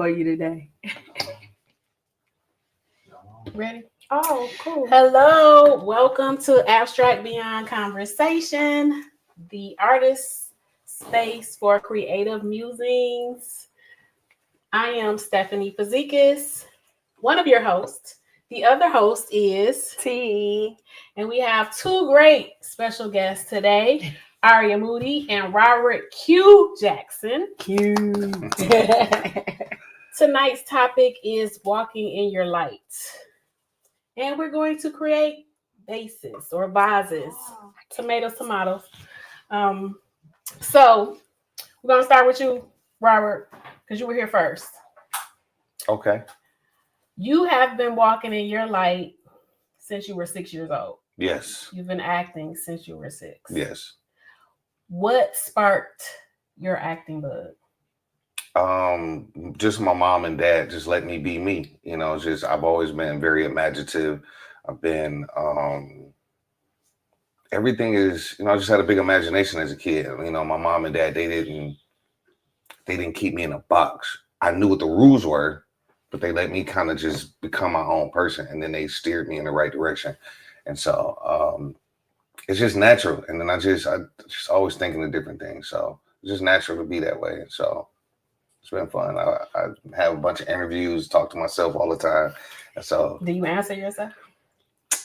you today. Ready? Oh, cool. Hello, welcome to Abstract Beyond Conversation, the artist space for creative musings. I am Stephanie Fazikis, one of your hosts. The other host is T. and we have two great special guests today, Aria Moody and Robert Q. Jackson. Q. Tonight's topic is walking in your light. And we're going to create vases or vases. Tomatoes. So we're going to start with you, Robert, because you were here first. Okay. You have been walking in your light since you were 6 years old. Yes. You've been acting since you were 6. Yes. What sparked your acting bug? Just my mom and dad just let me be me. You know, just I've always been very imaginative. I've been everything is, I just had a big imagination as a kid. You know, my mom and dad, they didn't keep me in a box. I knew what the rules were, but they let me kind of just become my own person, and then they steered me in the right direction. And so it's just natural. And then I just always thinking of different things. So it's just natural to be that way. So it's been fun. I have a bunch of interviews, talk to myself all the time. And so Do you answer yourself?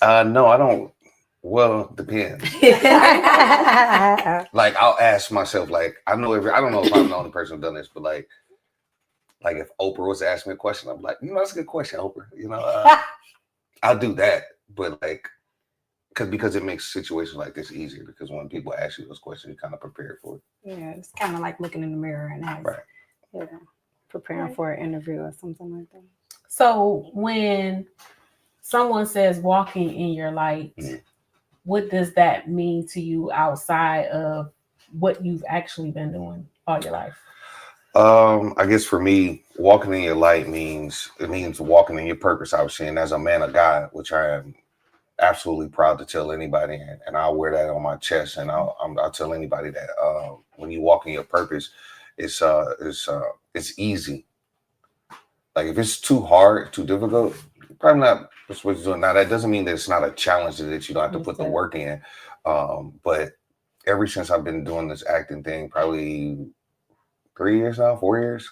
no, I don't. Well, depends. Like I'll ask myself, like, I don't know if I'm the only person who's done this, but like if Oprah was to ask me a question, I'm like, that's a good question, Oprah. I'll do that. But like, because it makes situations like this easier, because when people ask you those questions, you're kind of prepared for it. Yeah, it's kind of like looking in the mirror and preparing for an interview or something like that. So when someone says walking in your light, what does that mean to you outside of what you've actually been doing all your life? I guess for me, walking in your light means walking in your purpose, obviously. And as a man of God, which I am absolutely proud to tell anybody, and I'll wear that on my chest, and I'll tell anybody that when you walk in your purpose, it's easy. Like if it's too hard, too difficult, probably not what you're doing. Now that doesn't mean that it's not a challenge that you don't have to put the work in. But ever since I've been doing this acting thing, probably 3 years now, 4 years,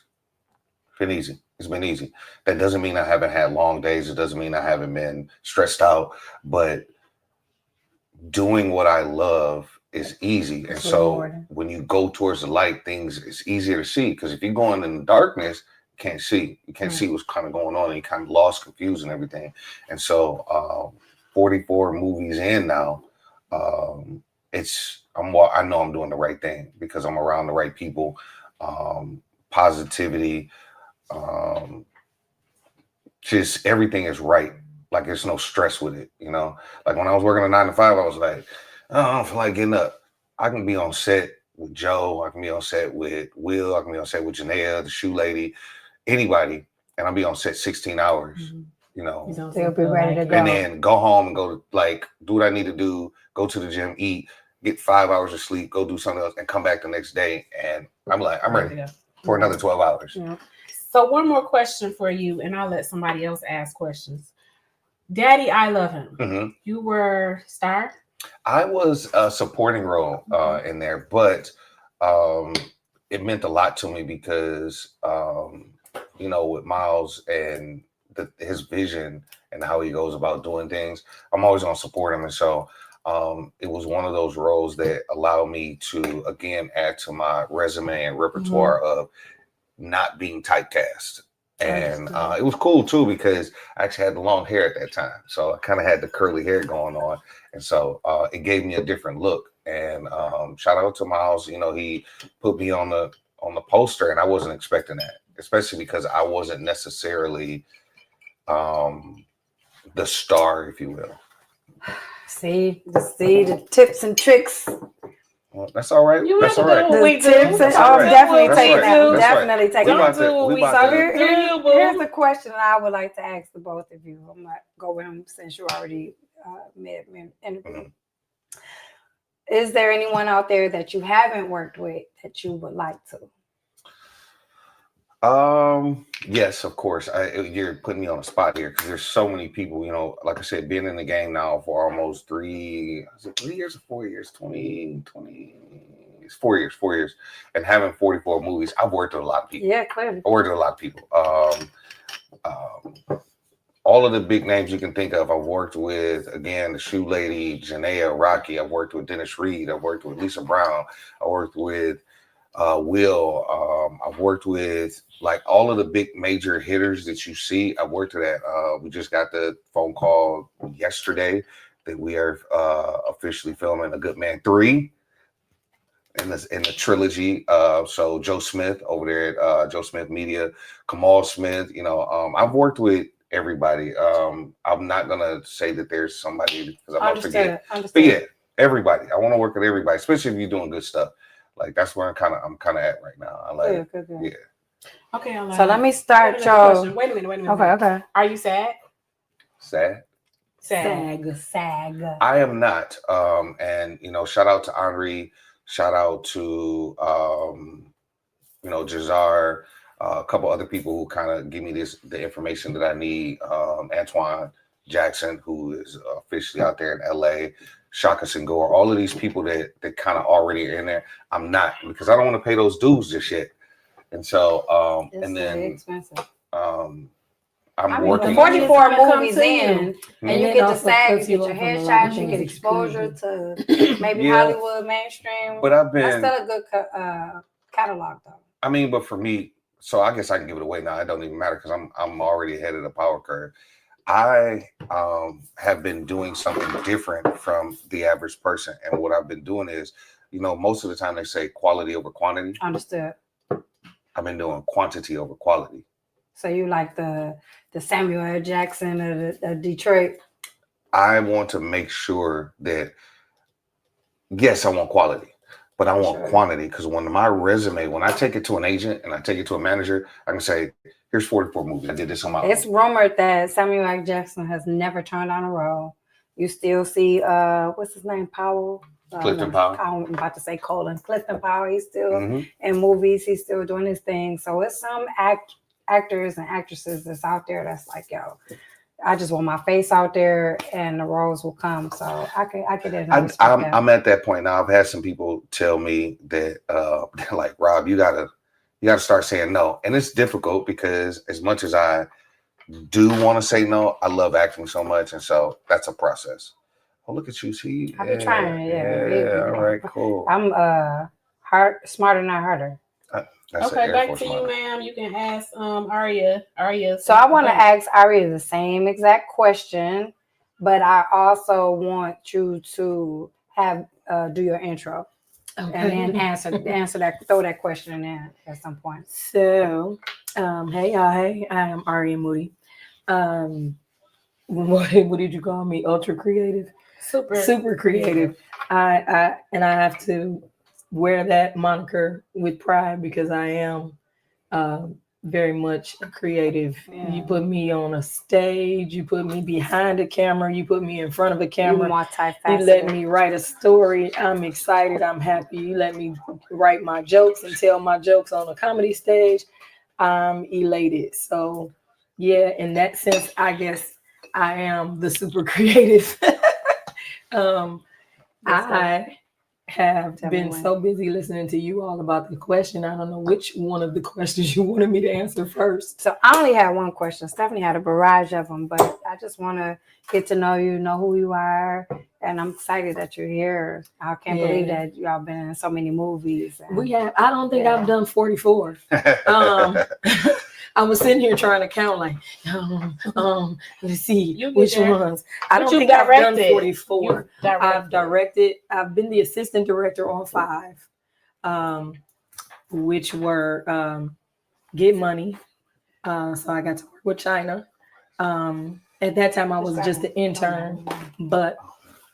it's been easy. It's been easy. That doesn't mean I haven't had long days. It doesn't mean I haven't been stressed out, but doing what I love is easy. And so when you go towards the light, it's easier to see. Because if you're going in the darkness, you can't see. You can't see what's kind of going on, and you kind of lost, confused, and everything. And so 44 movies in now, I know I'm doing the right thing because I'm around the right people. Positivity, just everything is right. Like there's no stress with it, Like when I was working a 9 to 5, I was like, oh, I don't feel like getting up. I can be on set with Joe. I can be on set with Will. I can be on set with Janaea, the shoe lady, anybody, and I'll be on set 16 hours. They'll be ready to go, and then go home and go to do what I need to do. Go to the gym, eat, get 5 hours of sleep, go do something else, and come back the next day. And I'm ready for another 12 hours. Yeah. So one more question for you, and I'll let somebody else ask questions. Daddy, I Love Him. Mm-hmm. You were star? I was a supporting role in there, but it meant a lot to me because, with Miles and his vision and how he goes about doing things, I'm always going to support him. And so it was one of those roles that allowed me to, again, add to my resume and repertoire of not being typecast. And it was cool too because I actually had the long hair at that time, so I kind of had the curly hair going on, and so it gave me a different look. And shout out to Miles, he put me on the poster, and I wasn't expecting that, especially because I wasn't necessarily the star, if you will. See the tips and tricks. Well, that's all right. That's all right. The tips and definitely take that. Definitely take that. Here's the question I would like to ask the both of you. I'm gonna go with him since you already made an interview. Is there anyone out there that you haven't worked with that you would like to? Yes, of course. You're putting me on a spot here because there's so many people. You know, like I said, being in the game now for almost 3 years or 4 years, 2020. It's 4 years, 4 years, and having 44 movies. I've worked with a lot of people. Yeah, clearly. I worked with a lot of people. All of the big names you can think of. I've worked with, again, the Shoe Lady, Janaea, Rocky. I've worked with Dennis Reed. I've worked with Lisa Brown. I worked with Will. I've worked with like all of the big major hitters that you see. I've worked with that. We just got the phone call yesterday that we are officially filming A Good Man 3 in the trilogy. So Joe Smith over there at Joe Smith Media, Kamal Smith. You know, I've worked with everybody. I'm not gonna say that there's somebody because I'm gonna forget. But yeah, everybody. I want to work with everybody, especially if you're doing good stuff. Like that's where I'm kind of at right now. I like good. Yeah. Okay, so let me start, Joe. Wait a minute. Okay. Are you sad? Sad. I am not. And you know, shout out to Aria. Shout out to Jazar, a couple other people who kind of give me the information that I need. Antoine Jackson, who is officially out there in LA, Shaka Senghor, all of these people that kind of already are in there. I'm not, because I don't want to pay those dues just yet. And so and then expensive. I'm working 44 movies in, and you get to SAG, you get your headshots, you get exposure to maybe Hollywood mainstream. But that's still a good catalog, though. I mean, but for me, so I guess I can give it away now. It don't even matter because I'm already ahead of the power curve. I have been doing something different from the average person, and what I've been doing is, most of the time they say quality over quantity. Understood. I've been doing quantity over quality. So you like the Samuel L. Jackson of Detroit? I want to make sure that, yes, I want quality, but I want quantity, because when I take it to an agent and I take it to a manager, I can say, here's 44 movies. I did this on my own. It's rumored that Samuel L. Jackson has never turned on a role. You still see, what's his name, Powell? Clifton Powell. I'm about to say Colin. Clifton Powell. He's still in movies. He's still doing his thing. So it's some actors and actresses that's out there that's like, yo, I just want my face out there and the roles will come. So I get it. I'm at that point now. I've had some people tell me that they're like, Rob, you gotta start saying no. And it's difficult because as much as I do want to say no, I love acting so much, and so that's a process. Oh, look at you. See, I've been trying. Yeah. All right, cool. I'm smarter, not harder. Okay, back to you, ma'am. You can ask Aria. So I want to ask Aria the same exact question, but I also want you to have do your intro, and then answer that. Throw that question in there at some point. So, hey y'all. Hey, I am Aria Moody. What did you call me? Ultra creative. Super creative. I have to wear that moniker with pride because I am very much a creative. Yeah. You put me on a stage, you put me behind a camera, you put me in front of a camera. You let me write a story. I'm excited. I'm happy. You let me write my jokes and tell my jokes on a comedy stage. I'm elated. So yeah, in that sense, I guess I am the super creative. I have been so busy listening to you all about the question. I don't know which one of the questions you wanted me to answer first. So I only had one question. Stephanie had a barrage of them, but I just want to get to know you, know who you are, and I'm excited that you're here. I can't believe that y'all been in so many movies. I don't think I've done 44. I was sitting here trying to count, like, let's see which ones. I don't think I've done 44. I've directed. I've been the assistant director on 5, which were Get Money. So I got to work with China. At that time, I was just an intern, but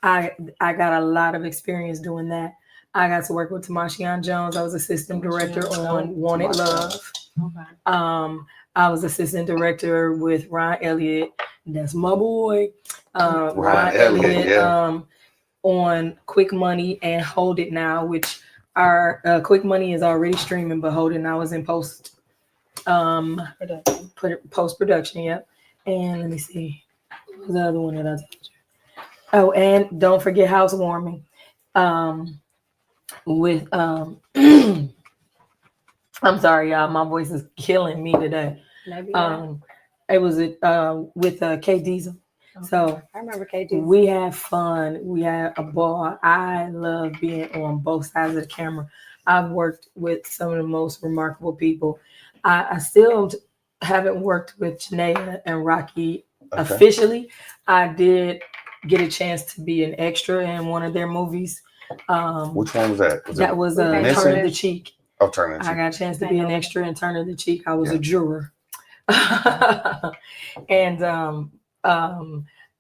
I got a lot of experience doing that. I got to work with Tamashian Jones. I was assistant director on Wanted Love. Okay. I was assistant director with Ron Elliott. That's my boy. Ron Elliott on Quick Money and Hold It Now, which our Quick Money is already streaming, but Hold It Now is in post. Post-production, yep. And let me see. What was the other one that I told you? Oh, and don't forget housewarming. With I'm sorry, y'all. My voice is killing me today. It was with K Diesel. Okay. So I remember K Diesel. We had fun. We had a ball. I love being on both sides of the camera. I've worked with some of the most remarkable people. I still haven't worked with Janaea and Rocky officially. I did get a chance to be an extra in one of their movies. Which one was that? That was Turn of the Cheek. Oh, Turn of the Cheek. I got a chance to be an extra in Turn of the Cheek. I was a juror. And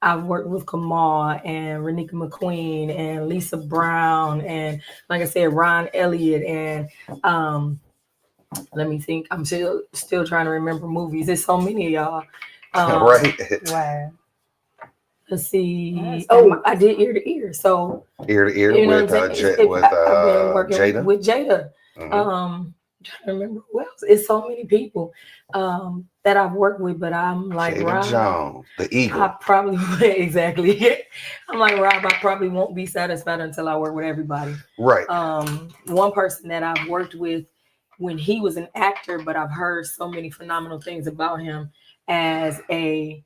I've worked with Kamal and Renika McQueen and Lisa Brown and, like I said, Ron Elliott and let me think. I'm still trying to remember movies. There's so many of y'all. Right. Wow. Let's see. Oh, I did Ear to Ear. So Ear to Ear with Jada. With Jada. Trying to remember who else. It's so many people that I've worked with, but I'm like Jada Jones, the Eagle. I probably exactly. I'm like Rob. I probably won't be satisfied until I work with everybody. Right. One person that I've worked with when he was an actor, but I've heard so many phenomenal things about him as a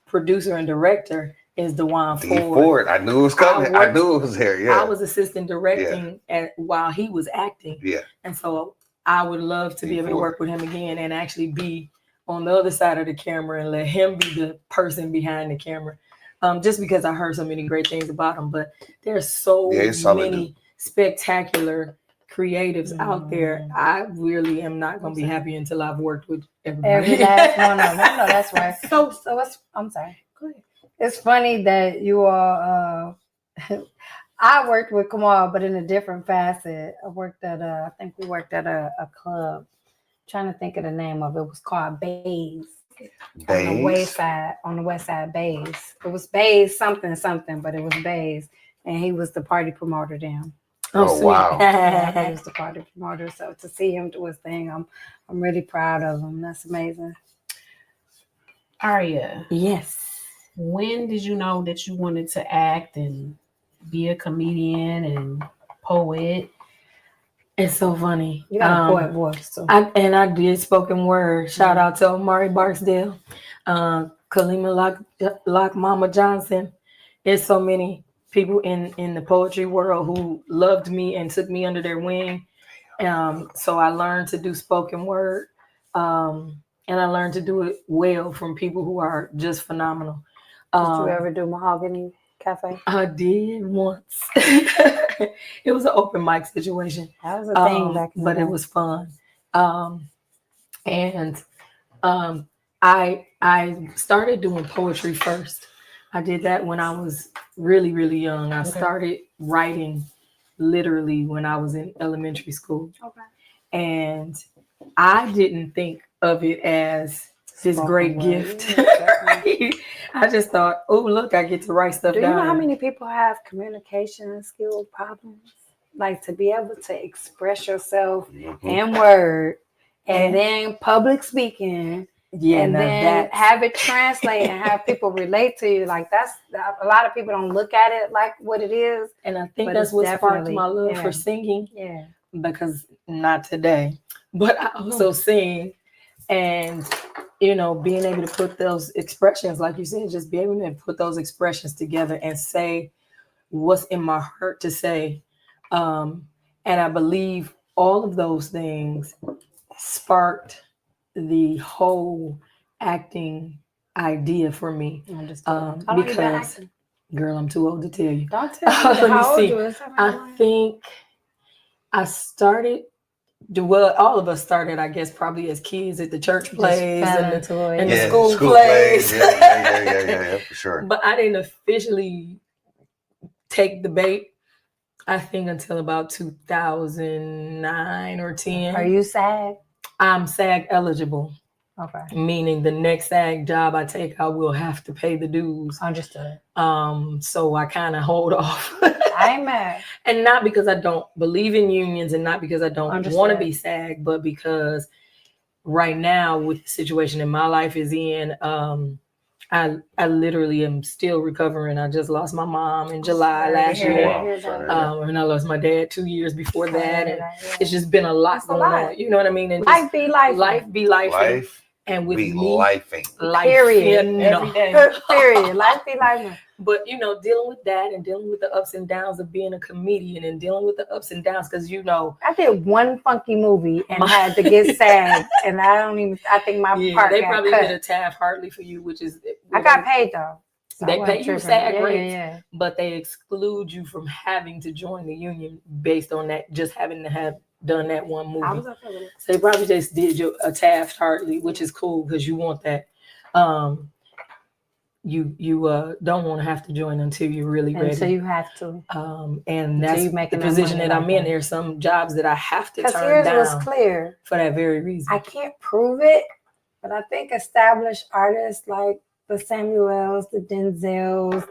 producer and director is Dewan Ford. I knew it was coming. I knew it was there. Yeah. I was assistant directing while he was acting. Yeah. And so I would love to be able to work with him again and actually be on the other side of the camera and let him be the person behind the camera. Just because I heard so many great things about him. But there's so many spectacular creatives out there. I really am not going to be happy until I've worked with everybody. Every last one of them. I know that's right. So I'm sorry. Go ahead. It's funny that you all. I worked with Kamal, but in a different facet. I worked at I think we worked at a club. I'm trying to think of the name of it. It was called Bays. On the west side, Bays. It was Bays something, but it was Bays, and he was the party promoter then. Oh wow! Yeah, he was the party promoter. So to see him do his thing, I'm really proud of him. That's amazing. Aria, yes. When did you know that you wanted to act and be a comedian and poet? It's so funny. You got a poet voice. So. I did spoken word. Shout out to Omari Barksdale, Kalima Lock Mama Johnson. There's so many people in the poetry world who loved me and took me under their wing. So I learned to do spoken word. And I learned to do it well from people who are just phenomenal. Did you ever do Mahogany Cafe? I did once. It was an open mic situation. That was a thing back then. But it was fun. And I started doing poetry first. I did that when I was really, really young. I started writing literally when I was in elementary school. Okay. And I didn't think of it as this great gift. Right? I just thought, oh, look, I get to write stuff down. Do you know how many people have communication skill problems? Like to be able to express yourself in word and then public speaking. Yeah, and then have it translate and have people relate to you. Like that's a lot of people don't look at it like what it is. And I think that's what sparked my love for singing. Yeah. Because not today, but I also sing, and being able to put those expressions, like you said, just be able to put those expressions together and say what's in my heart to say. And I believe all of those things sparked the whole acting idea for me. Because, girl, I'm too old to tell you. Don't tell me. How old you is? I think I started. Well, all of us started, I guess, probably as kids at the church plays and the school plays. Yeah, for sure. But I didn't officially take the bait, I think, until about 2009 or 10. Are you SAG? I'm SAG eligible. Okay. Meaning the next SAG job I take, I will have to pay the dues. Understood. So I kind of hold off. I ain't mad. And not because I don't believe in unions and not because I don't want to be SAG, but because right now with the situation in my life is in, I literally am still recovering. I just lost my mom in July last year. And I lost my dad 2 years before that. And it's just been a lot going on. You know what I mean? And life be life. Life be life. Life and with be me, lifing. Period. Every day. Period. Life be life. But dealing with that and dealing with the ups and downs of being a comedian and dealing with the ups and downs, because I did one funky movie and had to get SAG, and I think my part they got probably cut. did a Taft-Hartley for you, which is I got paid though. So they pay you SAG rates, but they exclude you from having to join the union based on that, just having to have done that one movie. I was okay with it. So they probably just did you a Taft-Hartley, which is cool because you want that. You don't want to have to join until you're really ready. So you have to. And that's the position that I'm in. There's some jobs that I have to turn down. Was clear for that very reason. I can't prove it, but I think established artists like the Samuels, the Denzels,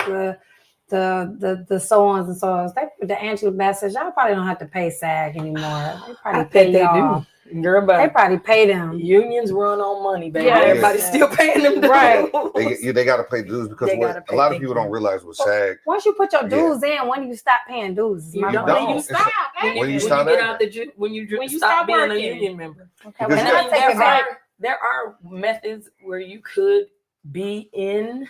the so-ons and so-ons, the Angela Bassett's, y'all probably don't have to pay SAG anymore. They probably pay y'all. Girl, but they probably pay them. Unions run on money, baby. Yeah, everybody's still paying them, right? They got to pay dues because a lot of people don't realize with SAG. Once you put your dues in, when do you stop paying dues? When you stop being a union member. Okay, there are methods where you could be in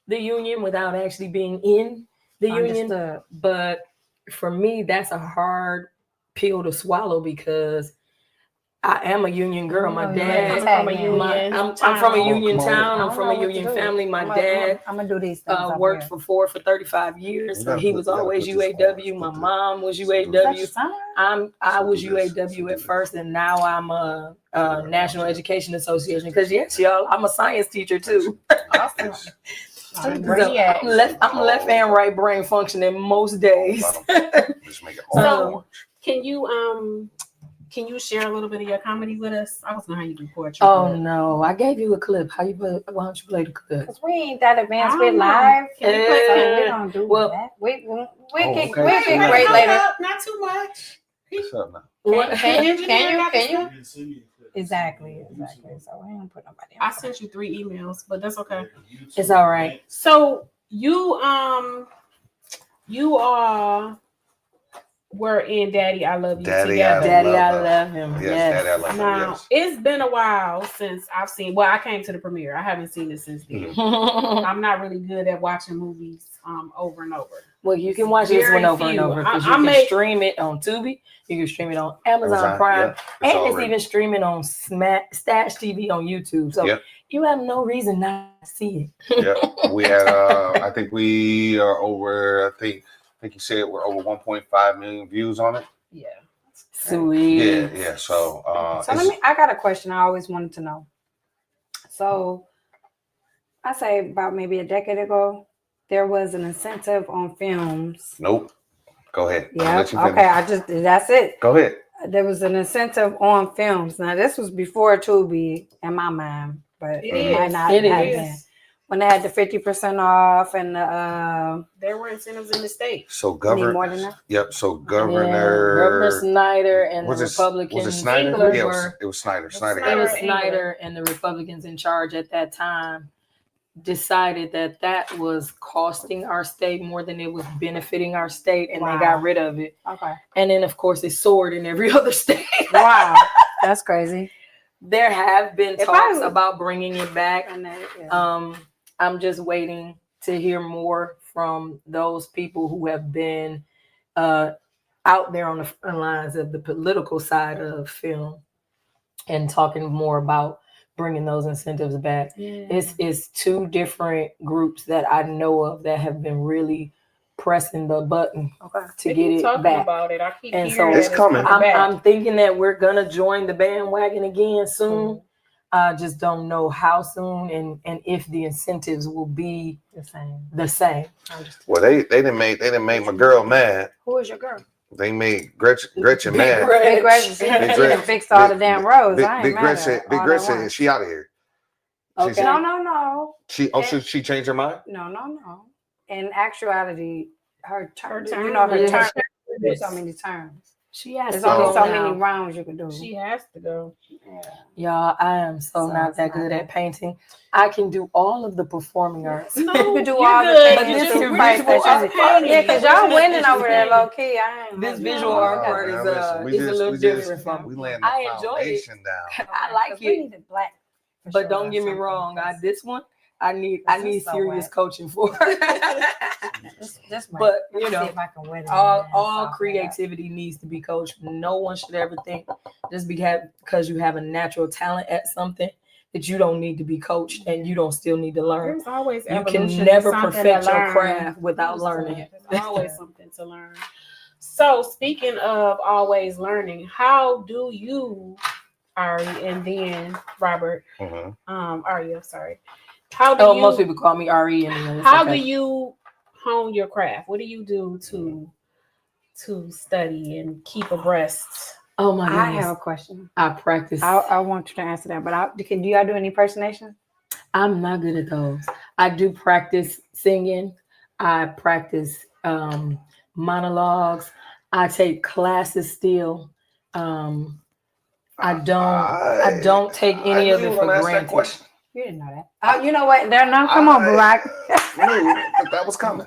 the union without actually being in the union, but for me, that's a hard pill to swallow because I am a union girl. My dad, I'm from a union town. I'm from a union family. My dad worked for 35 years, so he was always UAW. My mom was UAW. I was UAW at first, and now I'm a National Education Association. Because yes, y'all, I'm a science teacher too. Awesome. I'm left and right brain functioning most days. So, can you share a little bit of your comedy with us? I was gonna have you do poetry. Oh no, I gave you a clip. Why don't you play the clip? Because we ain't that advanced. We're live. We don't do that. We get great later. Not too much. Can you? Exactly. So we don't put nobody. I sent you 3 emails, but that's okay. It's all right. So you were in Daddy I Love You together. Daddy I Love Him. Yes. Daddy I Love Him. Now it's been a while since I've seen. Well, I came to the premiere. I haven't seen it since then. I'm not really good at watching movies over and over. Well, you can watch this one over and over because you can stream it on Tubi. You can stream it on Amazon Prime, and it's even streaming on Stash TV on YouTube. So you have no reason not to see it. Yeah, we had. I think we are over. I think you said we're over 1.5 million views on it. Yeah. Sweet. Yeah. So I got a question I always wanted to know. So I say about maybe a decade ago, there was an incentive on films. Nope. Go ahead. Yeah. Okay. That's it. Go ahead. There was an incentive on films. Now this was before Tubi in my mind, but it might not have been. When they had the 50% off and there were incentives in the state. So more than that. Yep. So Governor Snyder and the Republicans. Was it Snyder? Yeah, it was Snyder. It was Snyder and the Republicans in charge at that time decided that was costing our state more than it was benefiting our state, and they got rid of it. Okay. And then of course it soared in every other state. Wow, that's crazy. There have been talks about bringing it back. I'm just waiting to hear more from those people who have been out there on the front lines of the political side of film and talking more about bringing those incentives back. Yeah. It's 2 different groups that I know of that have been really pressing the button to get it back. About it. I keep and so it's coming. I'm thinking that we're gonna join the bandwagon again soon. I just don't know how soon and if the incentives will be the same. Well, they didn't make my girl mad. Who is your girl? They made Gretchen mad. Big Gretchen fixed all the damn roads. Big Gretchen, she out of here. Okay. No. She changed her mind? No. In actuality, her term, her term, so many terms. She has There's to only go so now. many rounds you can do. She has to go. Y'all, I am so not that good at painting. I can do all of the performing arts. No, you can do you're all good. the things. This You visual art part, yeah, because y'all winning over there low key. I ain't this visual art part is a little different from we laying I the enjoy foundation it. down. I like we it, need it black. but don't get me wrong. This one, I need serious coaching for. But you know, all creativity needs to be coached. No one should ever think just because you have a natural talent at something that you don't need to be coached and you don't still need to learn. There's always You can never perfect your craft without learning. There's always something to learn. So speaking of always learning, how do you, Ari, and then Robert, Aria, sorry. How do you? Most people call me Ari. How do you hone your craft? What do you do to study and keep abreast? Oh my goodness. I have a question. I practice. I want you to answer that, but do y'all do any impersonation? I'm not good at those. I do practice singing. I practice monologues. I take classes still. I don't take any of it for granted. You didn't know that. You know what? Come on, Barack. Knew that was coming.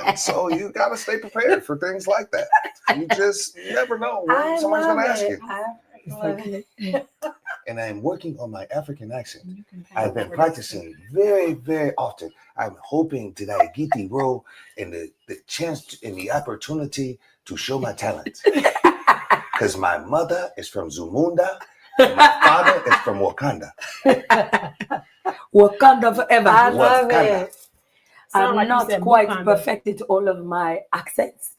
And so you got to stay prepared for things like that. You just never know what somebody's going to ask you. And I'm working on my African accent. I've been practicing very, very often. I'm hoping that I get the role and the chance and the opportunity to show my talent. Because my mother is from Zamunda. My father is from Wakanda. Wakanda forever. I love it. I'm not quite perfected all of my accents.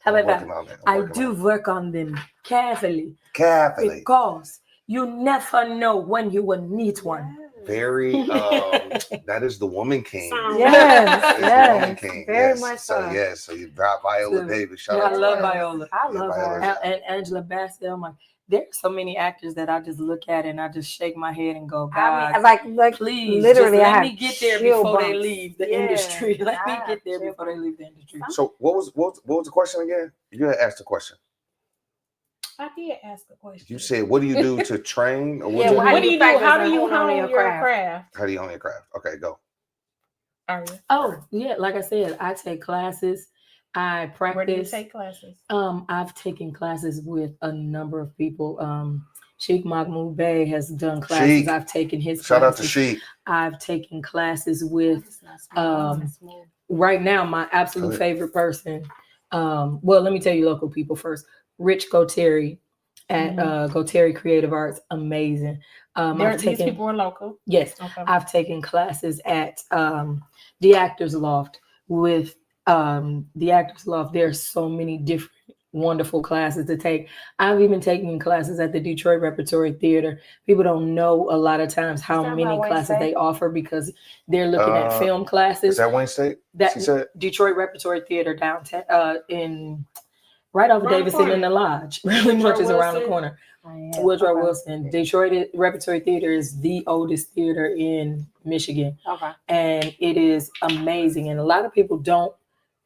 However, I do work on them carefully. Because you never know when you will need one. Very, that is the woman king. Yes, very much so. Yes, so you drop Viola Davis. Shout out I love Viola. I love her. And Angela Bassett. I'm like, there's so many actors that I just look at and I just shake my head and go, God, I mean, like please, literally, let me get there before they leave the industry. Let me get there before they leave the industry. So what was the question again? You had asked the question. I did ask a question. You said, what do you do to train? Or what do you do? How do you hone your craft? How do you hone your craft? Okay, go. Yeah, like I said, I take classes. I practice. Where do you take classes? I've taken classes with a number of people. Sheikh Mahmoud Bey has done classes. Sheikh. I've taken his classes. Shout out to Sheikh. I've taken classes with right now my absolute favorite person. Well, let me tell you local people first. Rich Goteri at Goteri Creative Arts, amazing. These people are local. Yes, okay. I've taken classes at the Actors Loft with the Actors Loft. There are so many different wonderful classes to take. I've even taken classes at the Detroit Repertory Theater. People don't know a lot of times how many classes they offer because they're looking at film classes. Is that Wayne State? That Detroit Repertory Theater downtown in right off Davidson in the Lodge. Really much is around the corner. Woodrow Wilson. Detroit Repertory Theater is the oldest theater in Michigan. And it is amazing. And a lot of people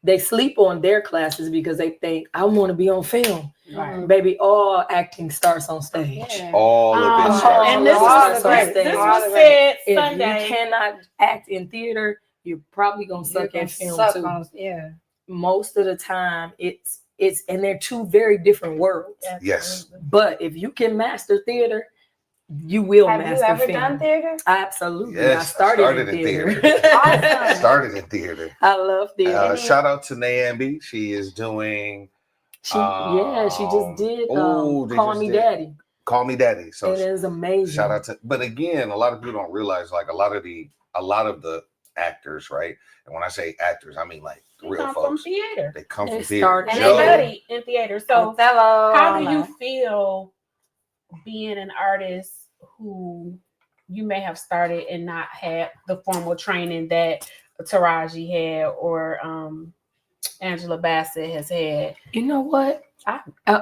they sleep on their classes because they think, I want to be on film. Right. Baby, all acting starts on stage. Yeah. All of it starts and this was said Sunday. If you cannot act in theater, you're probably going to suck at film too. Most of the time, it's and they're two very different worlds. Yes. But if you can master theater, you will master film. Have you ever done theater? Absolutely. Yes, I started in theater. Awesome. Started in theater. I love theater. Shout out to Naambi. She is doing. She just did. Call Me Daddy. Call Me Daddy. So it is amazing. Shout out to. But again, a lot of people don't realize like a lot of the actors, right? And when I say actors, I mean like real folks. From theater. They come from theater. And they study in theater. So how do you feel being an artist who you may have started and not had the formal training that Taraji had or Angela Bassett has had? You know what?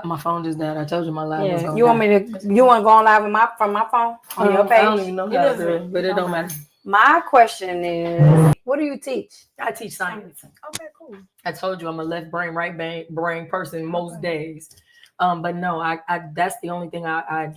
My phone just died. I told you my live was going. You want to go on live from my phone on your page? I don't even know how to do it, but it don't matter. My question is, what do you teach? I teach science. Okay, cool. I told you I'm a left brain, right brain person most days. But no, I that's the only thing I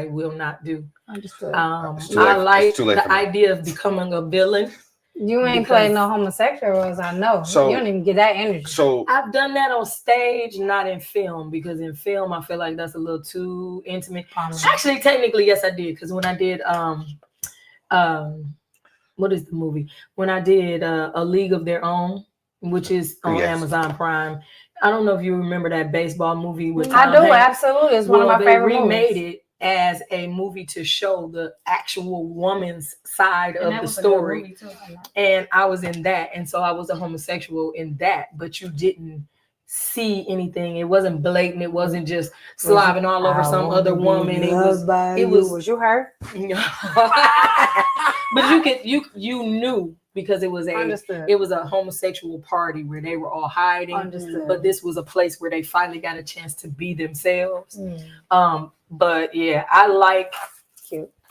will not do. Understood. I like the idea of becoming a villain. You ain't playing no homosexuals, I know. So you don't even get that energy. So I've done that on stage, not in film, because in film I feel like that's a little too intimate. Actually, technically, yes, I did, because when I did what is the movie? When I did A League of Their Own, which is on Amazon Prime. I don't know if you remember that baseball movie with Tom I do, Hanks. absolutely. It's one of my favorite movies. They remade it as a movie to show the actual woman's side of the story. And I was in that. And so I was a homosexual in that, but you didn't see anything. It wasn't blatant. It wasn't just slobbing all over some other woman. Was you her? But you knew, because it was a homosexual party where they were all hiding. Understood. But this was a place where they finally got a chance to be themselves. But yeah, I like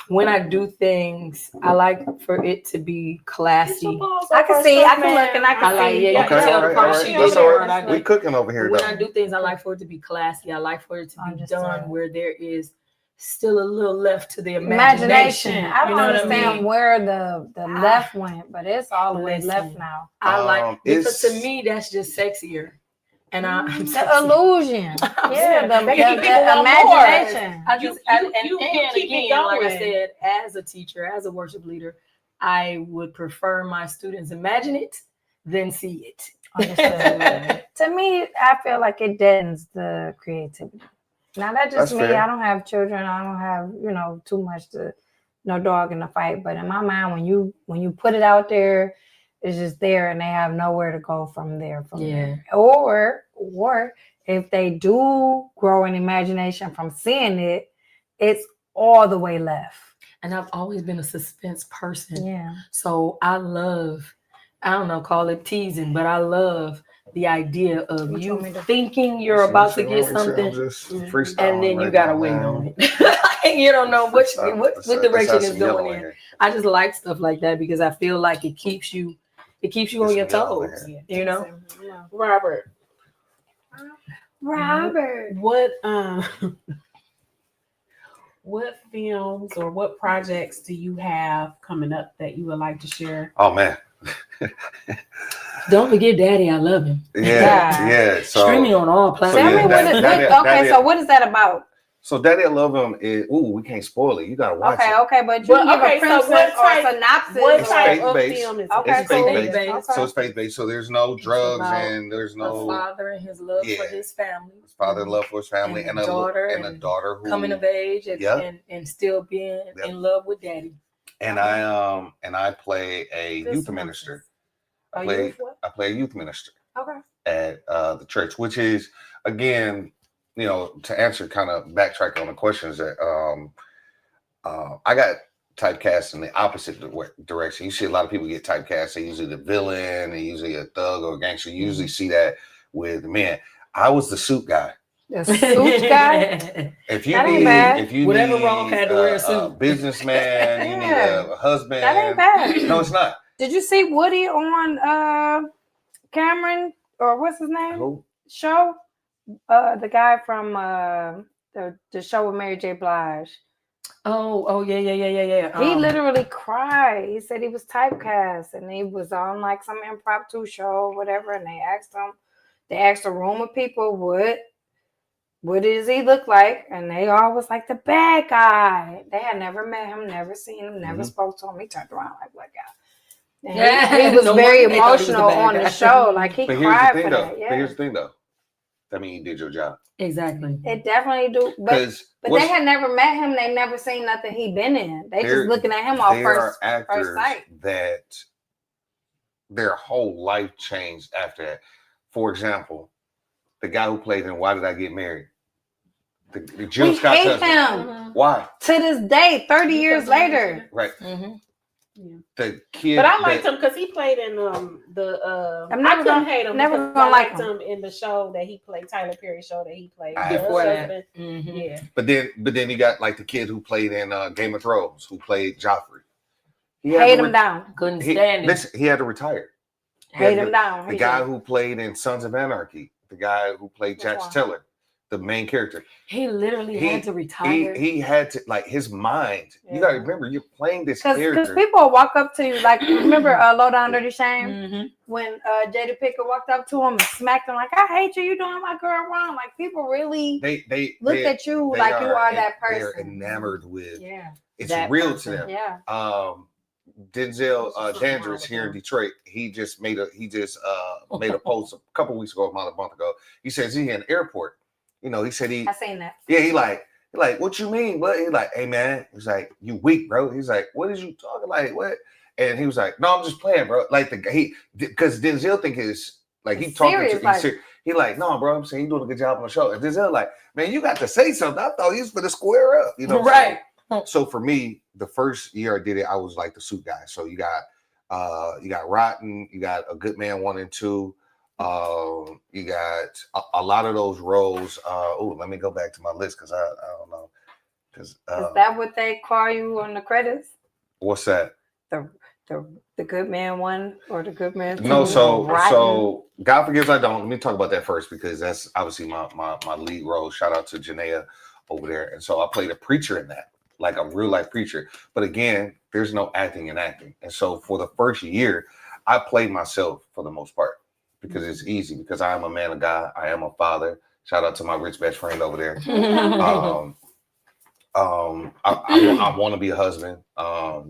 when I do things, I like for it to be classy. I can see, I can look, and I can see. Yeah, okay, all right. That's all right. We cooking over here. When I do things, I like for it to be classy. I like for it to be done where there is still a little left to the imagination. I don't understand where the left went, but it's all the way left now. I like, because to me that's just sexier. And the illusion, the imagination. Like I said, as a teacher, as a worship leader, I would prefer my students imagine it than see it. To me, I feel like it deadens the creativity. Now that's just me. Fair. I don't have children. I don't have, too much no dog in the fight. But in my mind, when you put it out there, it's just there, and they have nowhere to go from there. Or if they do grow an imagination from seeing it, it's all the way left. And I've always been a suspense person. Yeah. So I love, I don't know, call it teasing, but I love the idea of you thinking you're about to get something, and then you gotta wait on it. You don't know what direction it's going in. I just like stuff like that because I feel like it keeps you on your toes. Robert, what films or what projects do you have coming up that you would like to share? Oh man. Don't forget Daddy, I Love Him. Yeah. So streaming on all platforms. So what is that about? So Daddy, I Love Him is we can't spoil it. You gotta watch it. Okay, but you give a premise or a synopsis. What type of film is it? It's faith-based. So it's faith-based. So there's no drugs and there's no father and his love for his family. His father love for his family and a daughter who coming of age and still being in love with Daddy. And I play a youth minister. I play a youth minister. At the church, which is again, to answer, kind of backtrack on the questions that I got typecast in the opposite direction. You see a lot of people get typecast. They're usually the villain, they're usually a thug or a gangster. You usually see that with men. I was the suit guy. The suit guy? If you whatever need Rob had to wear a suit. Businessman, you need a husband. That ain't bad. No, it's not. Did you see Woody on Cameron or what's his name? Who? Show? The guy from the show with Mary J. Blige. Oh yeah. He literally cried. He said he was typecast and he was on like some impromptu show or whatever, and they asked a room of people what does he look like, and they all was like the bad guy. They had never met him, never seen him, never spoke to him. He turned around like what guy? And he was very emotional on the show. Like he cried for that. But here's the thing though. That means you did your job. Exactly. It definitely do. But they had never met him. They never seen nothing he been in. They just looking at him off first sight. That their whole life changed after that. For example, the guy who played in Why Did I Get Married? The Jill Scott hate him. Mm-hmm. Why? To this day, 30 years later. Right. Mm-hmm. Yeah. The kid, but I liked him because he played in I couldn't hate him. Never gonna like him in the show that he played, Tyler Perry show that he played before that. Mm-hmm. Yeah. But then you got like the kid who played in Game of Thrones, who played Joffrey. He hate him down. Couldn't stand it. Listen, he had to retire. Hate him down. The guy who played in Sons of Anarchy, the guy who played Jax Teller, the main character. He literally had to retire. He had to, like, his mind. Yeah. You got to remember, you're playing this character. Because people walk up to you, like, remember Low Down Dirty Shame? When Jada Pinkett walked up to him and smacked him, like, I hate you, you doing my girl wrong. Like, people really look at you like you are that person. They're enamored with, it's real to them. Yeah. Denzel Dandridge here in Detroit, he just made a post a couple weeks ago, a month ago. He says he in the airport. You know, he said I seen that. Yeah, he like, what you mean? What? He like, hey man, he's like, you weak, bro. He's like, what is you talking like? What? And he was like, no, I'm just playing, bro. Like because Denzel think is like he talking serious, to like, he like, no, bro, I'm saying you doing a good job on the show. And Denzel like, man, you got to say something. I thought he was for the square up, you know, right? So for me, the first year I did it, I was like the suit guy. So you got Rotten, you got A Good Man 1 and 2. You got a lot of those roles. Let me go back to my list because I don't know. Because is that what they call you on the credits? What's that? The Good Man 1 or the Good Man 2? No, so God Forgives I Don't. Let me talk about that first because that's obviously my lead role. Shout out to Janaea over there. And so I played a preacher in that, like a real life preacher. But again, there's no acting and acting. And so for the first year, I played myself for the most part. Because it's easy, because I am a man of God. I am a father. Shout out to my rich best friend over there. I want to be a husband. I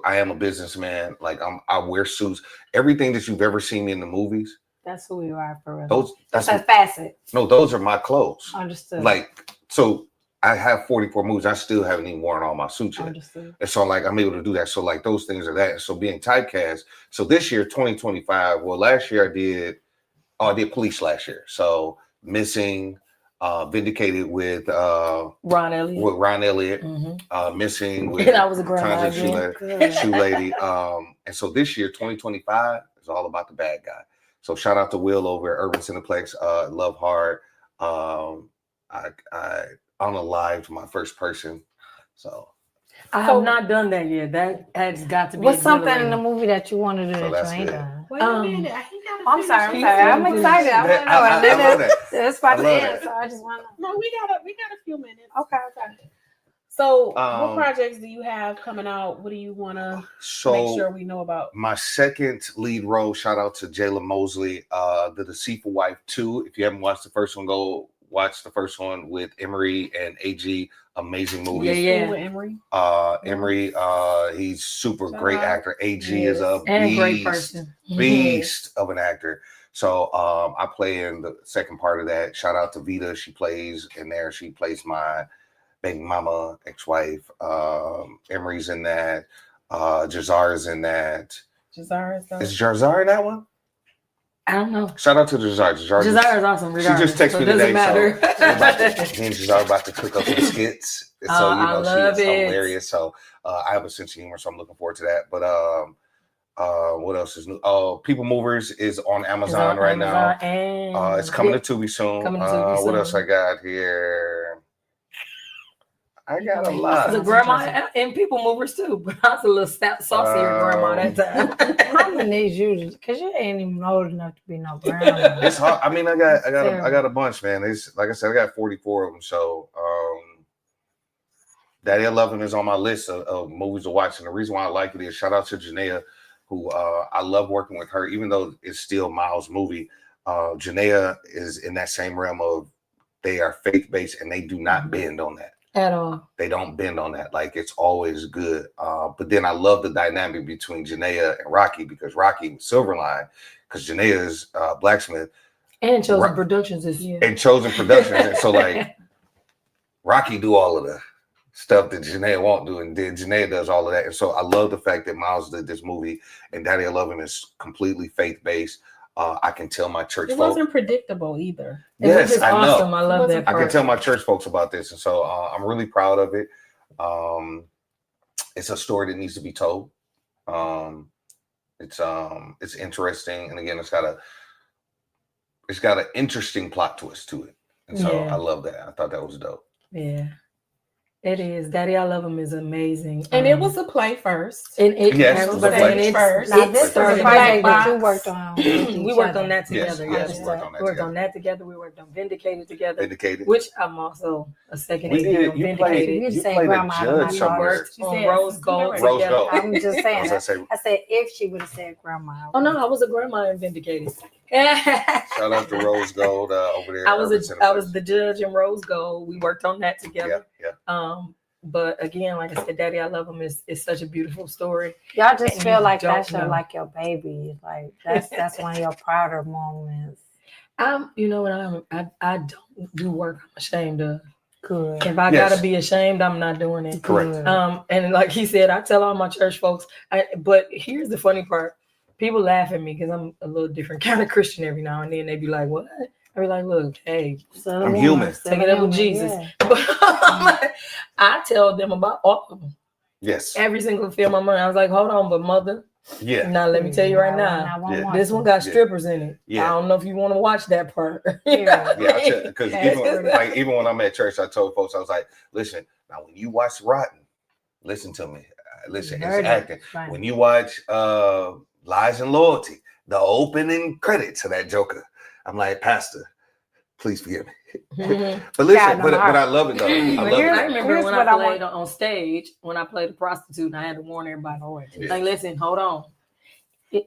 am a businessman. Like I wear suits. Everything that you've ever seen me in the movies. That's who you are for real. That's a facet. No, those are my clothes. Understood. Like, so I have 44 movies. I still haven't even worn all my suits yet. Understood. And so like I'm able to do that. So like those things are that. So being typecast. So this year, 2025. Well, last year I did Police last year. So Missing, Vindicated with Ron Elliott. With Ron Elliott. Missing with and I was a grandma Shoe Lady. And so this year, 2025, is all about the bad guy. So shout out to Will over at Urban Cineplex. Love Hard. I unalived my first person. So I have not done that yet. That has got to be. What's something in the movie that you want to do that you ain't done? Wait a minute. I'm sorry. I'm excited. I want to know. It's about to end, so I just want to. No, we got a few minutes. Okay. So, what projects do you have coming out? What do you want to make sure we know about? My second lead role. Shout out to Jayla Mosley, The Deceitful Wife 2. If you haven't watched the first one, go watch the first one with Emery and AG. Amazing movie. Yeah. Emery. Emery, he's super great actor. AG is a great person. Beast of an actor. So I play in the second part of that. Shout out to Vita. She plays in there. She plays my baby mama, ex-wife. Emery's in that. Jazar is in that. Is Jazar in that one? I don't know. Shout out to Jazar. Jazar is awesome. She just texted me today. Matter. So me and Jazar about to cook up some skits. So she is hilarious. So I have a sense of humor, so I'm looking forward to that. But what else is new? People Movers is on Amazon right now. And it's coming to Tubi soon. What else I got here? I got a lot. The grandma and People Movers too, but I was a little saucier grandma that time. I'm gonna need you because you ain't even old enough to be no grandma. It's hard. I mean, I got a bunch, man. It's like I said, I got 44 of them. So Daddy 11 is on my list of movies to watch, and the reason why I like it is shout out to Janaea, who I love working with her, even though it's still Miles' movie. Janaea is in that same realm of they are faith-based and they do not bend on that. At all. They don't bend on that. Like it's always good. But then I love the dynamic between Janaea and Rocky because Rocky Silverline, because Janaea is blacksmith. And Chosen Productions is And Chosen Productions. And so like Rocky do all of the stuff that Janaea won't do, and then Janaea does all of that. And so I love the fact that Miles did this movie and Daddy 11 is completely faith-based. I can tell my church folks. It wasn't predictable either. Yes, I know. Awesome. I love that part. I can tell my church folks about this. And so I'm really proud of it. It's a story that needs to be told. It's interesting. And again, it's got an interesting plot twist to it. And so I love that. I thought that was dope. Yeah. It is. Daddy, I Love Him is amazing. And it was a play first. Yes, it was a play first. Now, this is a started project Black that you Box. worked on. We worked on that together. Yes, Yes, we worked on that we worked together. on that together. We worked on Vindicated together. Vindicated. Which I'm also a second We agent did. on You Vindicated. played say a grandma to my judge daughter. somewhere. Worked on Rose Gold Rose together. Gold. I'm just saying. As I say, I said if she would have said grandma. Oh no, I was a grandma in Vindicated. shout out to Rose Gold over there. I was the judge in Rose Gold. We worked on that together. Yeah. But again, like I said, Daddy, I Love Him is such a beautiful story. Y'all just And feel you like don't that's your know. like your baby. Like that's one of your prouder moments. You know what? I don't do work I'm ashamed of. Good. If I Yes. gotta be ashamed, I'm not doing it. Correct. And like he said, I tell all my church folks. But here's the funny part: people laugh at me because I'm a little different kind of Christian every now and then. They be like, "What?" I be like, "Look, hey, I'm human. take it up with Jesus." Yeah. But I tell them about all of them. Yes. Every single film I'm on. I was like, "Hold on, but mother." Yeah. Now let me tell you right now. Yeah. This one got strippers in it. Yeah. I don't know if you want to watch that part. Yeah. Yeah, because even when I'm at church, I told folks, I was like, listen, now when you watch Rotten, listen to me. Listen, it's acting. Right. When you watch Lies and Loyalty, the opening credits of that Joker, I'm like, Pastor, please forgive me. But listen, but I love it though. I love it. I remember when I played on stage, when I played a prostitute, and I had to warn everybody, like, listen, hold on.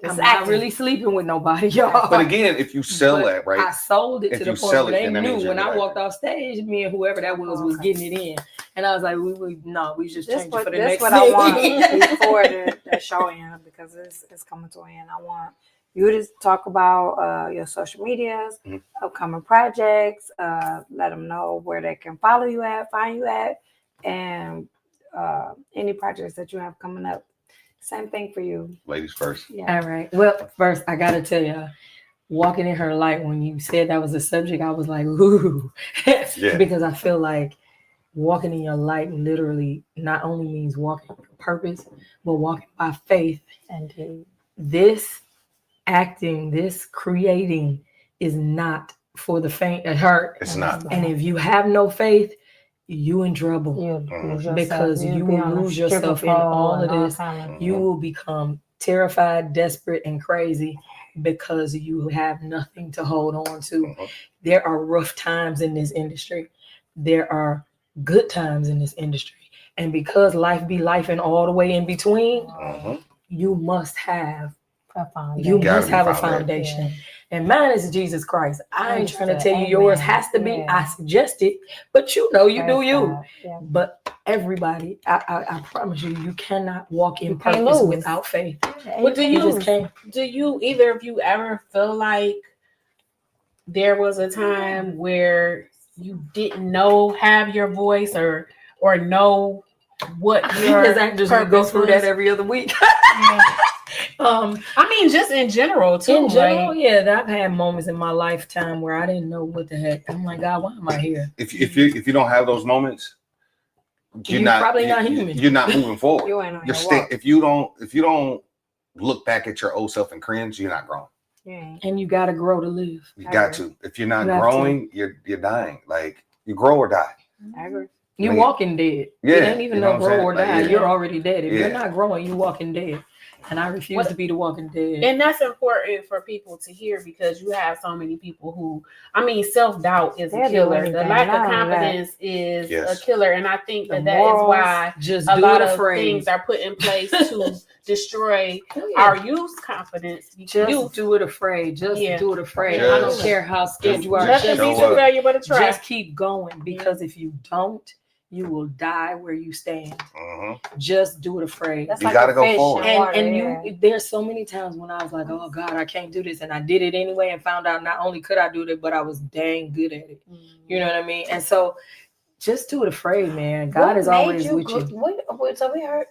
I'm not really sleeping with nobody, y'all. But again, if you sell that, right? I sold it to the point where they knew when I walked off stage, me and whoever that was getting it in. And I was like, we just changed it for the next This is what I want before the show ends, because it's coming to an end. I want you to talk about your social medias, upcoming projects, let them know where they can follow you at, find you at, and any projects that you have coming up. Same thing for you. Ladies first. Yeah. All right. Well, first, I got to tell y'all, walking in her light, when you said that was a subject, I was like, ooh. Because I feel like walking in your light literally not only means walking in purpose, but walking by faith. And this acting, this creating is not for the faint at heart. It's not. And if you have no faith, you in trouble, because you will lose yourself in all of this. You will become terrified, desperate, and crazy because you have nothing to hold on to. There are rough times in this industry. There are good times in this industry. And because life be life and all the way in between, you must have a foundation. And mine is Jesus Christ. I ain't trying to tell you yours has to be. I suggest it, but you know, you do you. But everybody, I promise you, you cannot walk in purpose without faith. But do you either of you ever feel like there was a time where you didn't have your voice or know what your actors go through that every other week? I mean, just in general too. In general, I've had moments in my lifetime where I didn't know what the heck. I'm like, God, why am I here? If you don't have those moments, you're probably not human. You're not moving forward. If you don't look back at your old self and cringe, you're not growing. Yeah. And you got to grow to live. You got to. If you're not growing, you're dying. Like, you grow or die. I agree. You walking dead. Yeah. It ain't even no grow or die. You're already dead. If Yeah. you're not growing, you walking dead. And I refuse to be the walking dead. And that's important for people to hear, because you have so many people who, self-doubt is a killer. The lack of confidence is a killer. And I think that is why a lot of things are put in place to destroy our youth's confidence. Just do it afraid. Just do it afraid. I don't care how scared you are. Nothing beats a failure but a try. Just keep going, because if you don't, you will die where you stand. Just do it afraid. That's you gotta go forward. And there's so many times when I was like, oh God, I can't do this. And I did it anyway and found out not only could I do it, but I was dang good at it. You know what I mean? And so just do it afraid, man. God is always with you. So we heard.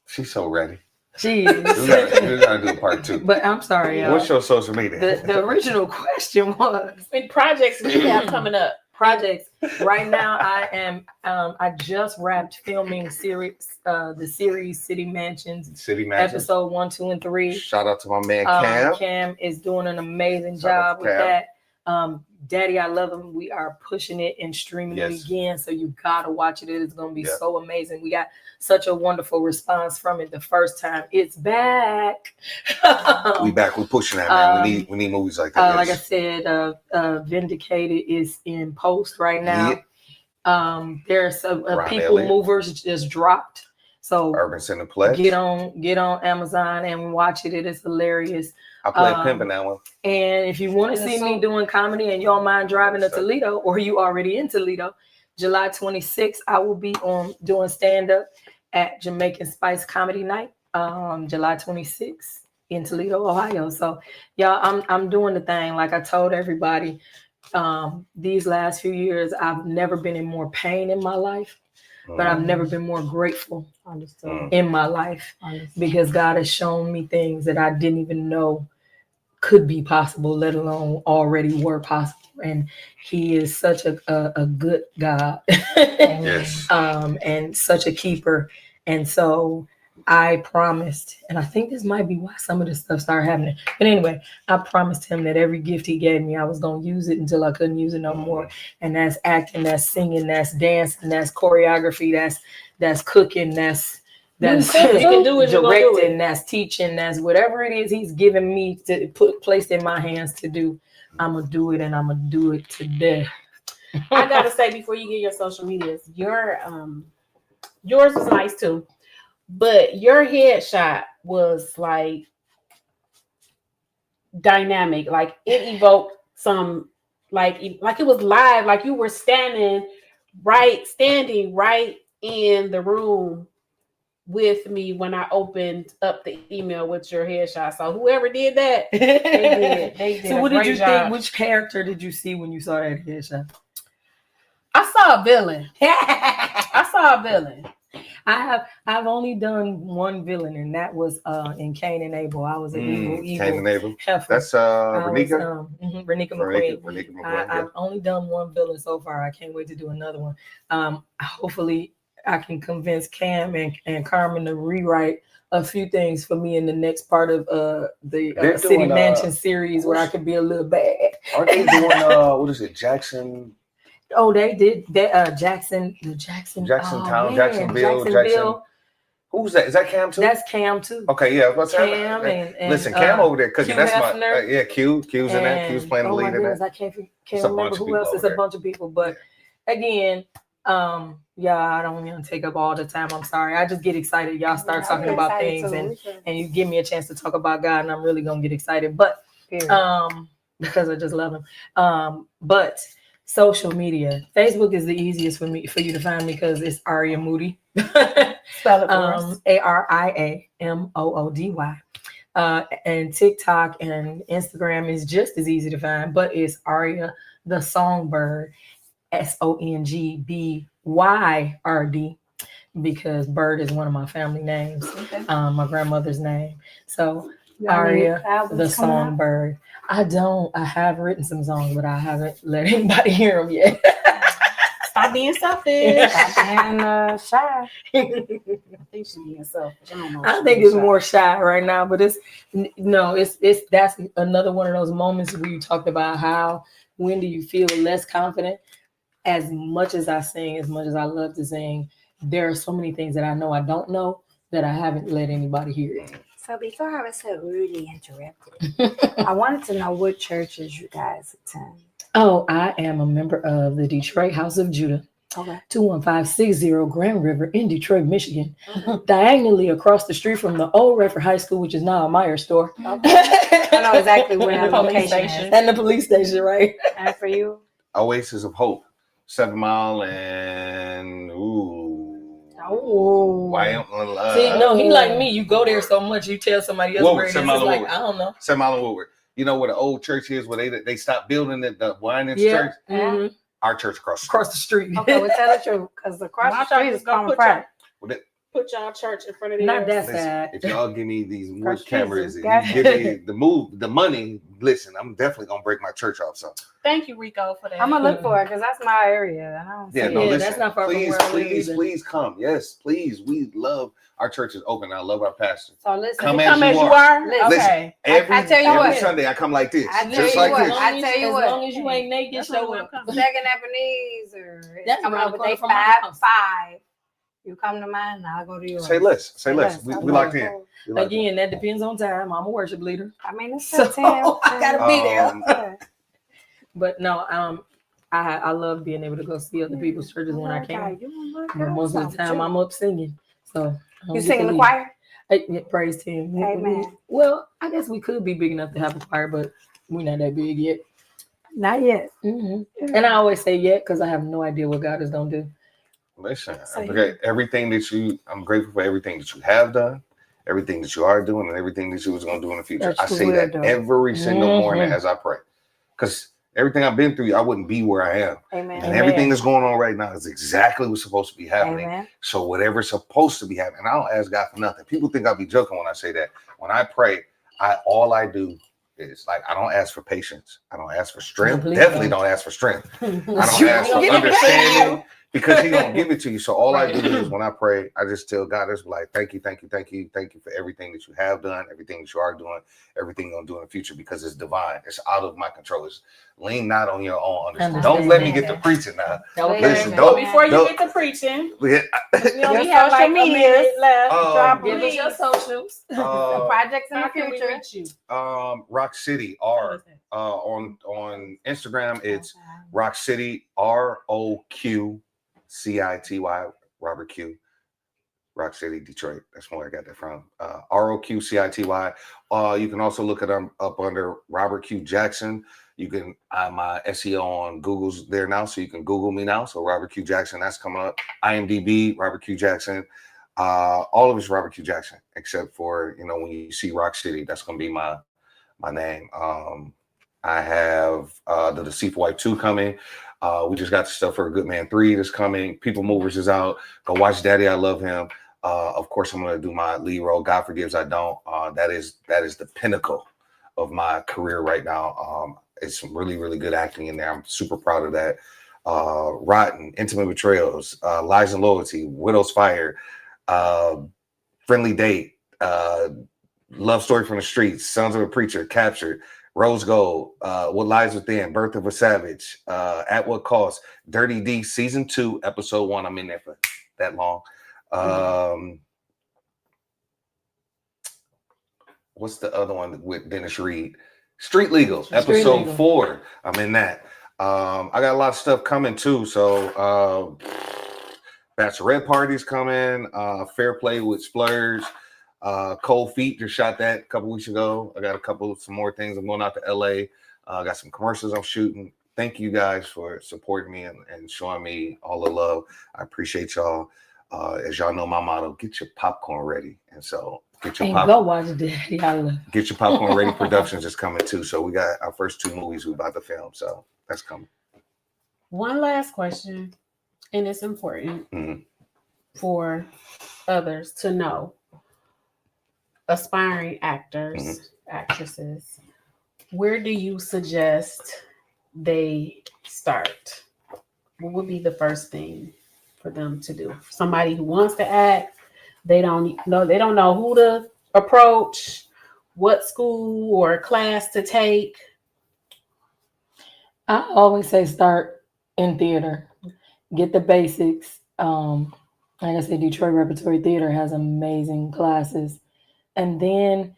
She's so ready. She is. We're gonna do part 2. But I'm sorry, y'all. What's your social media? The original question was, in projects we have coming up. Projects. Right now, I am. I just wrapped filming the series City Mansions. Episode 1, 2, and 3. Shout out to my man Cam. Cam is doing an amazing job with that. Daddy, I Love Him. We are pushing it and streaming it again. So you gotta watch it. It is gonna be so amazing. We got such a wonderful response from it the first time. It's back. We back. We're pushing that, man. We need movies like that. Like I said, Vindicated is in post right now. There's a People Movers just dropped. So Urban Cineplex. Get on Amazon and watch it. It is hilarious. I played Pimp in that one. And if you want to see me doing comedy and you don't mind driving to Toledo, or you already in Toledo, July 26th, I will be doing stand-up at Jamaican Spice Comedy Night, July 26th in Toledo, Ohio. So y'all, I'm doing the thing. Like I told everybody, these last few years, I've never been in more pain in my life, but I've never been more grateful in my life because God has shown me things that I didn't even know could be possible, let alone already were possible. And He is such a good God. And such a keeper. And so I promised, and I think this might be why some of this stuff started happening. But anyway, I promised Him that every gift He gave me, I was going to use it until I couldn't use it no more. And that's acting, that's singing, that's dancing, that's choreography, that's cooking, that's directing, that's teaching, that's whatever it is He's given me to placed in my hands to do. I'm going to do it, and I'm going to do it today. I got to say, before you get your social medias, yours was nice too. But your headshot was like dynamic, like it evoked some, like it was live, like you were standing right in the room with me when I opened up the email with your headshot. So whoever did that, they did. So what did you think? Which character did you see when you saw that headshot? I saw a villain. I've only done one villain, and that was in Cain and Abel. I was an evil Cain and Abel. heifer. That's Renika? Renika McQueen. I've only done one villain so far. I can't wait to do another one. Hopefully I can convince Cam and Carmen to rewrite a few things for me in the next part of the City Mansion series where I could be a little bad. Are they doing what is it, Jackson? Oh, they did that. Jacksonville. Who's that? Is that Cam too? That's Cam too. Okay, yeah. What's Cam and listen, Cam over there cooking. That's Hefner, my Q's in that. Q's playing the lead in that. I can't remember who else. It's a bunch of people, but again, I don't want to take up all the time. I'm sorry. I just get excited. Y'all start talking about things, and you give me a chance to talk about God, and I'm really gonna get excited. But because I just love Him. But social media, Facebook is the easiest for you to find me because it's Aria Moody. Spell it for us. ARIAMOODY. And TikTok and Instagram is just as easy to find, but it's Aria the Songbird, SONGBYRD, because Bird is one of my family names, my grandmother's name. So Aria the Songbird. I have written some songs, but I haven't let anybody hear them yet. Stop being selfish. Stop being shy. I think she's being selfish. I think it's more shy right now, but that's another one of those moments where you talked about when do you feel less confident? As much as I sing, as much as I love to sing, there are so many things that I know I don't know that I haven't let anybody hear it. So before I was so rudely interrupted, I wanted to know what churches you guys attend. Oh, I am a member of the Detroit House of Judah. Okay. 21560 Grand River in Detroit, Michigan. Diagonally across the street from the old Redford High School, which is now a Meyer store. I know exactly where the location is. And the police station, right? And for you? Oasis of Hope, 7 Mile and he like me. You go there so much, you tell somebody else Woodward, where it is. It's like, I don't know. 7 Mile and Woodward. You know where the old church is, where they stopped building the Winans Church? Mm-hmm. Our church across the street. Okay, well, tell the truth, because across the street is common practice. Put y'all church in front of Not that sad. If y'all give me these more cameras, and you give me the money, listen, I'm definitely gonna break my church off. So thank you, Rico, for that. I'm gonna look for it because that's my area. I don't yeah, no, listen, that's not far please, from where I live either. please come. Yes, please. We love our church is open. I love our pastor. So listen, come as you are. Listen, okay. Every Sunday I come like this. I tell you what. I tell you what. As long as you ain't naked, show up. Second Ebenezer. That's coming around up the with corner they from my house. 5. You come to mine, I'll go to yours. Say less. We locked in. Again, that depends on time. I'm a worship leader. I mean, it's so 10. I gotta be there. But no, I love being able to go see other people's churches when I can. Most of the time, I'm up singing. So you sing in the choir? Praise team. Amen. Well, I guess we could be big enough to have a choir, but we're not that big yet. Not yet. Mm-hmm. And I always say yet because I have no idea what God is gonna do. Listen, everything that I'm grateful for everything that you have done, everything that you are doing, and everything that you was going to do in the future. I say that every single morning as I pray. Because everything I've been through, I wouldn't be where I am. Amen. And everything that's going on right now is exactly what's supposed to be happening. Amen. So whatever's supposed to be happening, I don't ask God for nothing. People think I'll be joking when I say that. When I pray, all I do is I don't ask for patience. I don't ask for strength. Definitely don't ask for strength. I don't ask for understanding. Because he gonna give it to you. So all I do is when I pray, I just tell God, it's like, thank you for everything that you have done, everything that you are doing, everything you're gonna do in the future, because it's divine. It's out of my control. It's lean not on your own understanding. Don't let me get to preaching now. Listen, before you get to preaching, we only have social media left. Give us your socials. The projects in the future. Rock City R. On Instagram, it's Rock City ROQ. CITY, Robert Q, Rock City, Detroit. That's where I got that from. ROQ CITY. You can also look it up under Robert Q Jackson. You can my SEO on Google's there now, so you can Google me now. So Robert Q Jackson, that's coming up. IMDb, Robert Q Jackson. All of it's Robert Q Jackson, except for when you see Rock City, that's gonna be my name. I have the Deceitful Wife 2 coming. We just got the stuff for A Good Man 3 that's coming. People Movers is out. Go watch Daddy, I Love Him. Of course, I'm going to do my lead role, God Forgives, I Don't. That is the pinnacle of my career right now. It's some really, really good acting in there. I'm super proud of that. Rotten, Intimate Betrayals, Lies and Loyalty, Widow's Fire, Friendly Date, Love Story from the Streets, Sons of a Preacher, Captured, Rose Gold, What Lies Within, Birth of a Savage, At What Cost, Dirty D, Season 2, Episode 1. I'm in there for that long. What's the other one with Dennis Reed? Street Legal, Episode 4. I'm in that. I got a lot of stuff coming too. So Bachelorette Party's coming, Fair Play with Splurge. Cold Feet just shot that a couple weeks ago. I got some more things. I'm going out to LA. I got some commercials I'm shooting. Thank you guys for supporting me and showing me all the love. I appreciate y'all. As y'all know, my motto: get your popcorn ready. And so get your popcorn. Go watch Daddy, I Love. Get your popcorn ready. Productions is coming too. So we got our first 2 movies we're about to film. So that's coming. One last question, and it's important for others to know. Aspiring actors, actresses, where do you suggest they start? What would be the first thing for them to do? Somebody who wants to act, they don't know who to approach, what school or class to take. I always say start in theater, get the basics. Like I said, Detroit Repertory Theater has amazing classes. And then